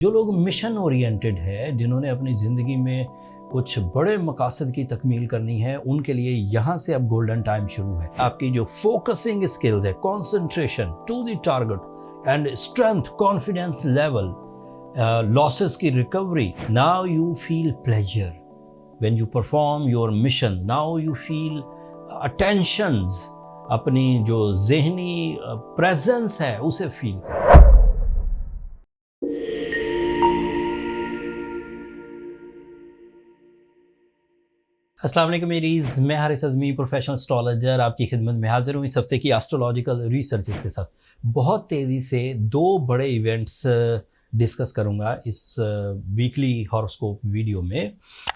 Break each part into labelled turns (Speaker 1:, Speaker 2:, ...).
Speaker 1: जो लोग mission oriented है, जिन्होंने अपनी ज़िंदगी में कुछ बड़े मकासद की तकमील करनी है, उनके लिए यहाँ से अब गोल्डन टाइम शुरू है। आपकी जो फोकसिंग स्किल्स है, concentration to the target and strength, confidence level, losses की recovery, now you feel pleasure when you perform your mission, now you feel attentions, अपनी जो ज़हनी प्रेजेंस है उसे फील करें। अस्सलाम वालेकुम मेरीज, मैं हारिस अज़मी प्रोफेशनल एस्ट्रोलॉजर आपकी खिदमत में हाजिर हूँ इस हफ्ते की एस्ट्रोलॉजिकल रिसर्चेस के साथ। बहुत तेज़ी से दो बड़े इवेंट्स डिस्कस करूँगा इस वीकली हॉरोस्कोप वीडियो में,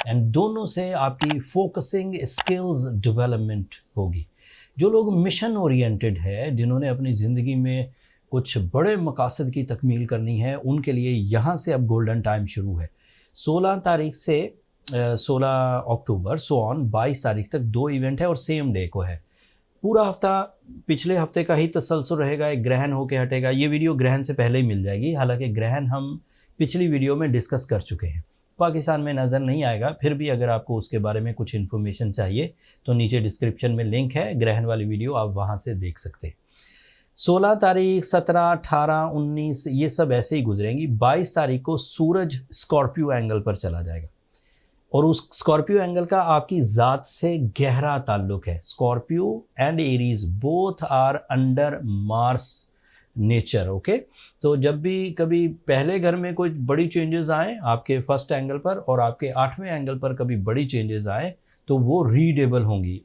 Speaker 1: एंड दोनों से आपकी फोकसिंग स्किल्स डेवलपमेंट होगी। जो लोग मिशन ओरिएंटेड है, जिन्होंने अपनी ज़िंदगी में कुछ बड़े मकासद की तकमील करनी है, उनके लिए यहाँ से अब गोल्डन टाइम शुरू है। 16 तारीख से 16 अक्टूबर सो ऑन 22 तारीख तक दो इवेंट है और सेम डे को है। पूरा हफ्ता पिछले हफ्ते का ही तसलसल रहेगा, एक ग्रहण होके हटेगा। ये वीडियो ग्रहण से पहले ही मिल जाएगी, हालांकि ग्रहण हम पिछली वीडियो में डिस्कस कर चुके हैं। पाकिस्तान में नज़र नहीं आएगा, फिर भी अगर आपको उसके बारे में कुछ इन्फॉर्मेशन चाहिए तो नीचे डिस्क्रिप्शन में लिंक है, ग्रहण वाली वीडियो आप वहाँ से देख सकते हैं। 16 तारीख, 17, 18, 19 ये सब ऐसे ही गुजरेंगी। 22 तारीख को सूरज स्कॉर्पियो एंगल पर चला जाएगा और उस स्कॉर्पियो एंगल का आपकी ज़ात से गहरा ताल्लुक है। Scorpio and Aries both are under Mars nature, okay. तो जब भी कभी पहले घर में कोई बड़ी चेंजेस आए आपके फर्स्ट एंगल पर और आपके 8वें एंगल पर कभी बड़ी चेंजेस आए तो वो रीडेबल होंगी।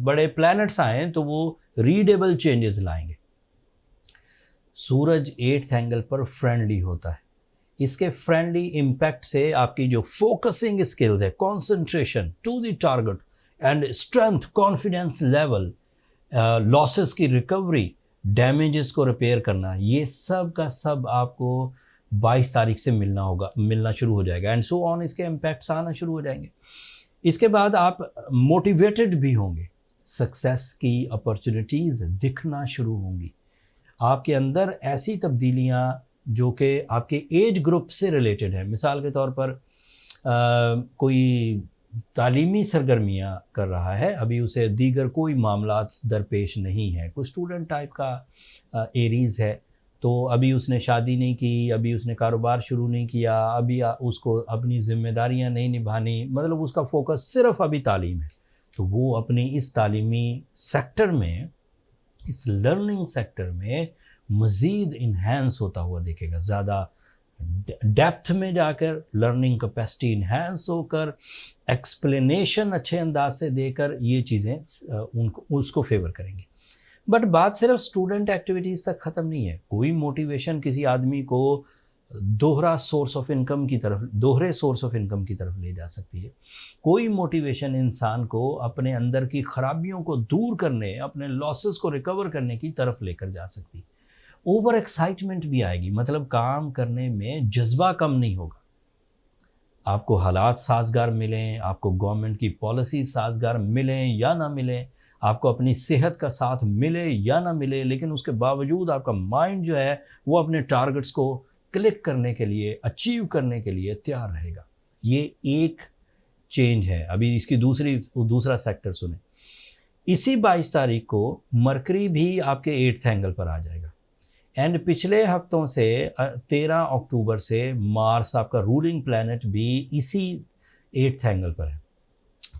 Speaker 1: बड़े प्लैनेट्स आए तो वो रीडेबल चेंजेस लाएंगे। सूरज 8th एंगल पर फ्रेंडली होता है। इसके फ्रेंडली इम्पैक्ट से आपकी जो फोकसिंग स्किल्स है, concentration to the target and strength, confidence level, losses की रिकवरी, डैमेजेस को रिपेयर करना, ये सब का सब आपको 22 तारीख से मिलना शुरू हो जाएगा एंड सो ऑन। इसके इम्पैक्ट्स आना शुरू हो जाएंगे। इसके बाद आप मोटिवेटेड भी होंगे, सक्सेस की अपॉर्चुनिटीज़ दिखना शुरू होंगी। आपके अंदर ऐसी तब्दीलियाँ जो कि आपके एज ग्रुप से रिलेटेड है। मिसाल के तौर पर कोई तालीमी सरगर्मियाँ कर रहा है, अभी उसे दीगर कोई मामलात दरपेश नहीं है, कोई स्टूडेंट टाइप का एरीज़ है, तो अभी उसने शादी नहीं की, अभी उसने कारोबार शुरू नहीं किया, अभी उसको अपनी ज़िम्मेदारियाँ नहीं निभानी, मतलब उसका फोकस सिर्फ अभी तालीम है, तो वो अपनी इस तालीमी सेक्टर में, इस लर्निंग सेक्टर में मज़ीद इन्हेंस होता हुआ दिखेगा। ज़्यादा डेप्थ में जाकर लर्निंग कैपेसिटी इन्हेंस होकर, एक्सप्लेनेशन अच्छे अंदाज से देकर ये चीज़ें उसको फेवर करेंगी। बट बात सिर्फ स्टूडेंट एक्टिविटीज़ तक ख़त्म नहीं है। कोई मोटिवेशन किसी आदमी को दोहरे सोर्स ऑफ इनकम की तरफ ले जा सकती है। कोई मोटिवेशन इंसान को अपने अंदर की खराबियों को दूर करने, अपने लॉसेस को रिकवर करने की तरफ लेकर जा सकती है। ओवर एक्साइटमेंट भी आएगी, मतलब काम करने में जज्बा कम नहीं होगा। आपको हालात साजगार मिलें, आपको गवर्नमेंट की पॉलिसी साजगार मिलें या ना मिलें, आपको अपनी सेहत का साथ मिले या ना मिले, लेकिन उसके बावजूद आपका माइंड जो है वो अपने टारगेट्स को क्लिक करने के लिए, अचीव करने के लिए तैयार रहेगा। ये एक चेंज है। अभी इसकी दूसरा सेक्टर सुने। इसी 22 तारीख को मरकरी भी आपके 8th एंगल पर आ जाएगा एंड पिछले हफ्तों से 13 अक्टूबर से मार्स आपका रूलिंग प्लैनेट भी इसी 8th एंगल पर है।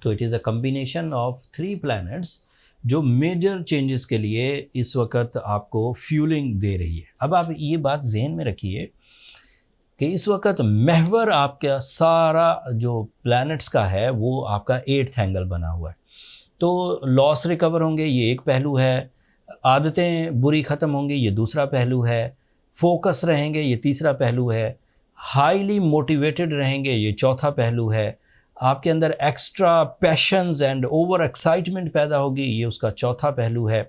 Speaker 1: तो it is a combination of 3 planets जो मेजर चेंजेस के लिए इस वक्त आपको फ्यूलिंग दे रही है। अब आप ये बात जहन में रखिए कि इस वक्त महवर आपका सारा जो प्लैनेट्स का है वो आपका 8th एंगल बना हुआ है। तो लॉस रिकवर होंगे, ये एक पहलू है। आदतें बुरी ख़त्म होंगी, ये दूसरा पहलू है। फोकस रहेंगे, ये तीसरा पहलू है। हाईली मोटिवेटेड रहेंगे, ये चौथा पहलू है। आपके अंदर extra patience and over excitement पैदा होगी, ये उसका चौथा पहलू है।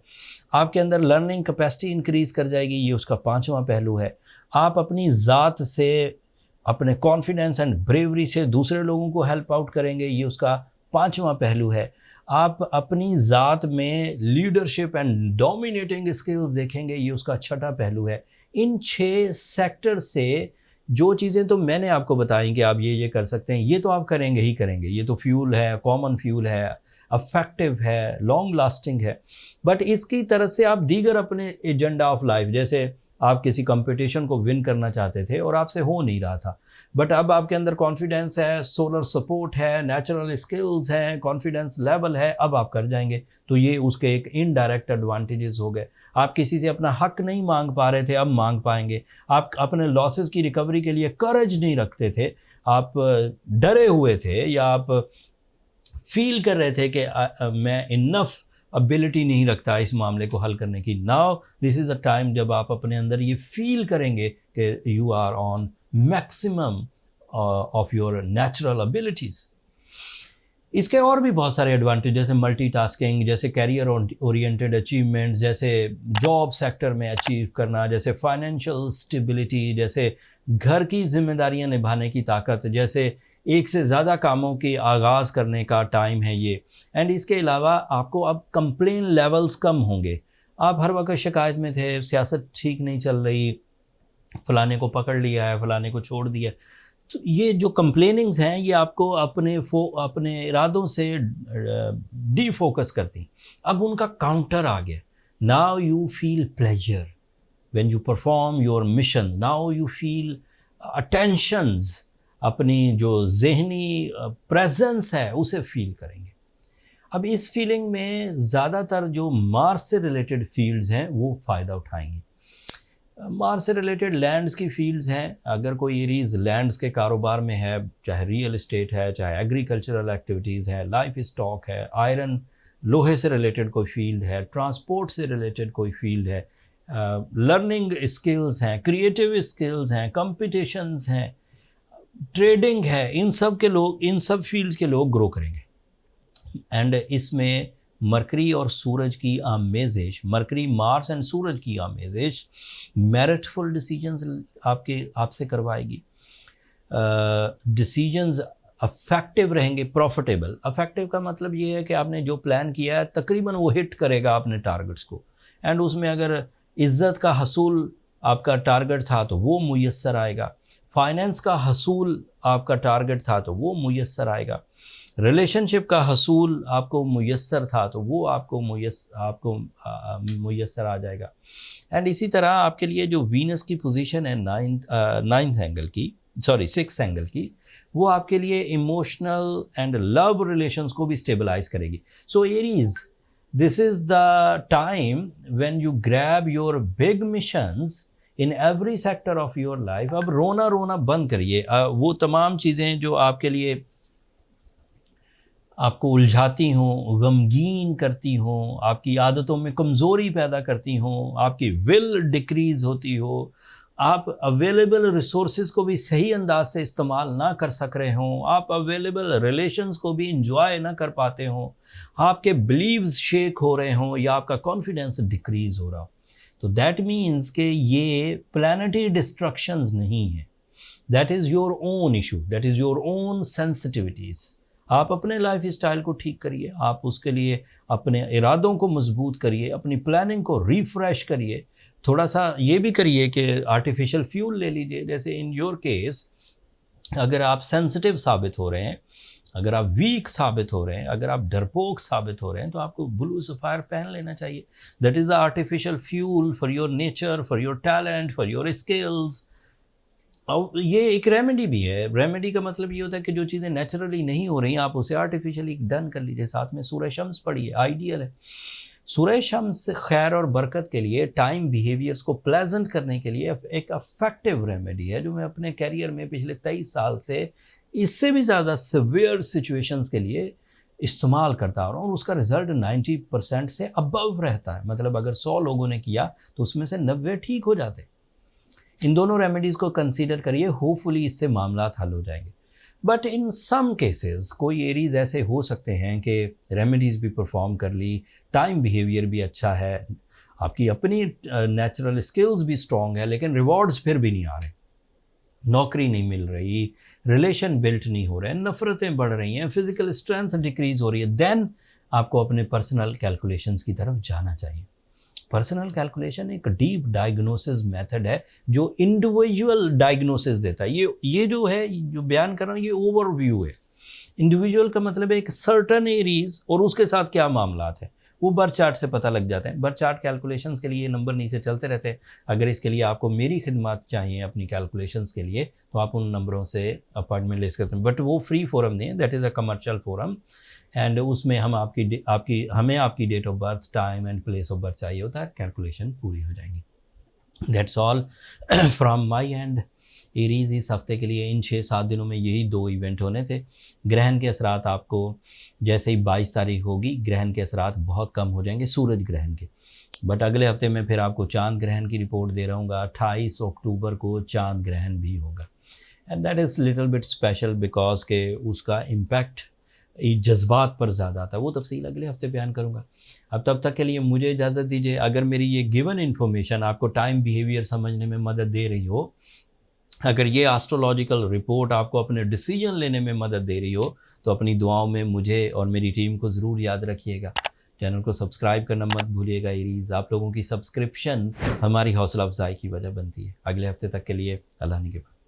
Speaker 1: आपके अंदर लर्निंग कैपेसिटी इंक्रीज़ कर जाएगी, ये उसका 5वां पहलू है। आप अपनी ज़ात से, अपने कॉन्फिडेंस एंड ब्रेवरी से दूसरे लोगों को हेल्प आउट करेंगे, ये उसका 5वां पहलू है। आप अपनी ज़ात में लीडरशिप एंड डोमिनेटिंग स्किल्स देखेंगे, ये उसका 6ठा पहलू है। इन 6 सेक्टर से जो चीज़ें तो मैंने आपको बताई कि आप ये कर सकते हैं, ये तो आप करेंगे ही करेंगे, ये तो फ्यूल है, कॉमन फ्यूल है, अफेक्टिव है, लॉन्ग लास्टिंग है। बट इसकी तरफ से आप दीगर अपने एजेंडा ऑफ लाइफ, जैसे आप किसी कंपटीशन को विन करना चाहते थे और आपसे हो नहीं रहा था, बट अब आपके अंदर कॉन्फिडेंस है, सोलर सपोर्ट है, नेचुरल स्किल्स हैं, कॉन्फिडेंस लेवल है, अब आप कर जाएंगे। तो ये उसके एक इनडायरेक्ट एडवांटेजेस हो गए। आप किसी से अपना हक नहीं मांग पा रहे थे, अब मांग पाएंगे। आप अपने लॉसेस की रिकवरी के लिए करेज नहीं रखते थे, आप डरे हुए थे, या आप फील कर रहे थे कि मैं इनफ एबिलिटी नहीं रखता इस मामले को हल करने की। Now this is a time जब आप अपने अंदर ये फील करेंगे कि you are on maximum of your natural abilities. इसके और भी बहुत सारे एडवांटेज, जैसे मल्टीटास्किंग, जैसे कैरियर ओरिएंटेड अचीवमेंट, जैसे जॉब सेक्टर में अचीव करना, जैसे फाइनेंशियल स्टेबिलिटी, जैसे घर की जिम्मेदारियां निभाने की ताकत, जैसे एक से ज़्यादा कामों के आगाज़ करने का टाइम है ये। एंड इसके अलावा आपको अब कंप्लेन लेवल्स कम होंगे। आप हर वक्त शिकायत में थे, सियासत ठीक नहीं चल रही, फलाने को पकड़ लिया है, फलाने को छोड़ दिया। तो ये जो कंप्लेनिंग्स हैं ये आपको अपने इरादों से डीफोकस करती। अब उनका काउंटर आ गया। Now you feel pleasure when you perform your mission. Now you feel attentions, अपनी जो जहनी प्रेजेंस है उसे फील करेंगे। अब इस फीलिंग में ज़्यादातर जो मार्स से रिलेटेड फील्ड्स हैं वो फ़ायदा उठाएंगे। मार्स से रिलेटेड लैंड्स की फील्ड्स हैं। अगर कोई एरीज लैंड्स के कारोबार में है, चाहे रियल इस्टेट है, चाहे एग्रीकल्चरल एक्टिविटीज़ है, लाइफ स्टॉक है, आयरन लोहे से रिलेटेड कोई फील्ड है, ट्रांसपोर्ट से रिलेटेड कोई फील्ड है, लर्निंग स्किल्स हैं, क्रिएटिव स्किल्स हैं, कंपटीशंस हैं, ट्रेडिंग है, इन सब फील्ड्स के लोग ग्रो करेंगे। एंड इसमें मरकरी और सूरज की आमेजिश, मरकरी मार्स एंड सूरज की आमेजिश मेरिटफुल डिसीजंस आपसे करवाएगी। डिसीजंस अफेक्टिव रहेंगे, प्रॉफिटेबल। अफेक्टिव का मतलब ये है कि आपने जो प्लान किया है तकरीबन वो हिट करेगा अपने टारगेट्स को। एंड उसमें अगर इज़्ज़त का हसूल आपका टारगेट था तो वो मुयस्सर आएगा, फाइनेंस का हसूल आपका टारगेट था तो वो मुयस्सर आएगा, रिलेशनशिप का हसूल आपको मुयस्सर था तो वो आपको मुयस्सर आ जाएगा। एंड इसी तरह आपके लिए जो वीनस की पोजीशन है सिक्स्थ एंगल की, वो आपके लिए इमोशनल एंड लव रिलेशंस को भी स्टेबलाइज करेगी। सो Aries, this is the time when you grab your big missions in every sector of your life. अब रोना बंद करिए। वो तमाम चीज़ें जो आपके लिए आपको उलझाती हों, गमगीन करती हों, आपकी आदतों में कमज़ोरी पैदा करती हों, आपकी विल डिक्रीज़ होती हो, आप अवेलेबल रिसोर्सेज को भी सही अंदाज से इस्तेमाल ना कर सक रहे हों, आप अवेलेबल रिलेशंस को भी इंजॉय ना कर पाते हों, आपके बिलीव्स शेक हो रहे हों, या आपका कॉन्फिडेंस डिक्रीज़ हो रहा हो, तो दैट मीन्स कि ये प्लानिटरी डिस्ट्रक्शंस नहीं है। That is your own issue, that is your own sensitivities. आप अपने लाइफ स्टाइल को ठीक करिए, आप उसके लिए अपने इरादों को मजबूत करिए, अपनी प्लानिंग को रिफ्रेश करिए। थोड़ा सा ये भी करिए कि आर्टिफिशियल फ्यूल ले लीजिए। जैसे इन योर केस, अगर आप सेंसिटिव साबित हो रहे हैं, अगर आप वीक साबित हो रहे हैं, अगर आप डरपोक साबित हो रहे हैं, तो आपको ब्लू सफ़ायर पहन लेना चाहिए। That is the artificial fuel for your nature, for your talent, for your skills. और ये एक रेमेडी भी है। रेमेडी का मतलब ये होता है कि जो चीज़ें नेचुरली नहीं हो रही आप उसे आर्टिफिशियली डन कर लीजिए। साथ में सूरह शम्स पढ़िए, आइडियल है। सूरह शम्स खैर और बरकत के लिए, टाइम बिहेवियर्स को प्लेजेंट करने के लिए एक अफेक्टिव रेमेडी है, जो मैं अपने कैरियर में पिछले 23 साल से इससे भी ज़्यादा सिवियर सिचुएशंस के लिए इस्तेमाल करता आ रहा हूँ, और उसका रिजल्ट 90% से अबव रहता है। मतलब अगर 100 लोगों ने किया तो उसमें से 90 ठीक हो जाते। इन दोनों रेमेडीज़ को कंसीडर करिए, होपफुली इससे मामला हल हो जाएंगे। बट इन सम केसेस कोई एरीज ऐसे हो सकते हैं कि रेमेडीज़ भी परफॉर्म कर ली, टाइम बिहेवियर भी अच्छा है, आपकी अपनी नेचुरल स्किल्स भी स्ट्रॉन्ग है, लेकिन रिवॉर्ड्स फिर भी नहीं आ रहे, नौकरी नहीं मिल रही, रिलेशन बिल्ट नहीं हो रहे हैं, नफ़रतें बढ़ रही हैं, फिजिकल स्ट्रेंथ डिक्रीज़ हो रही है, देन आपको अपने पर्सनल कैलकुलेशंस की तरफ जाना चाहिए। पर्सनल कैलकुलेशन एक डीप डायग्नोसिस मेथड है जो इंडिविजुअल डायग्नोसिस देता है। ये जो है, जो बयान कर रहा हूँ, ये ओवरव्यू है। इंडिविजुअल का मतलब है एक सर्टन एरीज और उसके साथ क्या मामलात है, वो बर्थ चार्ट से पता लग जाते हैं। बर्थ चार्ट कैलकुलेशंस के लिए नंबर नीचे चलते रहते हैं। अगर इसके लिए आपको मेरी खिदमत चाहिए अपनी कैलकुलेशंस के लिए, तो आप उन नंबरों से अपॉइंटमेंट ले सकते हैं। बट वो फ्री फोरम नहीं है, that is a commercial forum, and उसमें हमें आपकी date of birth, time and place of birth चाहिए होता है, कैलकुलेशन पूरी हो जाएंगी। That's all from my end. Aries इस हफ्ते के लिए इन 6-7 दिनों में यही 2 इवेंट होने थे। ग्रहण के असरात आपको जैसे ही 22 तारीख होगी, ग्रहण के असरात बहुत कम हो जाएंगे सूरज ग्रहण के। बट अगले हफ्ते में फिर आपको चांद ग्रहण की रिपोर्ट दे रहूँगा। 28 अक्टूबर को चांद ग्रहण भी होगा, and that is little bit special because के उसका इम्पैक्ट जज्बात पर ज़्यादा आता है। वो तफसील अगले हफ्ते बयान करूँगा। अब तब तक के लिए मुझे इजाज़त दीजिए। अगर मेरी ये गिवन इन्फॉर्मेशन आपको टाइम बिहेवियर समझने में मदद दे रही हो, अगर ये एस्ट्रोलॉजिकल रिपोर्ट आपको अपने डिसीजन लेने में मदद दे रही हो, तो अपनी दुआओं में मुझे और मेरी टीम को ज़रूर याद रखिएगा। चैनल को सब्सक्राइब करना मत भूलिएगा। एरीज, आप लोगों की सब्सक्रिप्शन हमारी हौसला अफजाई की वजह बनती है। अगले हफ्ते तक के लिए अल्लाह निगहबान।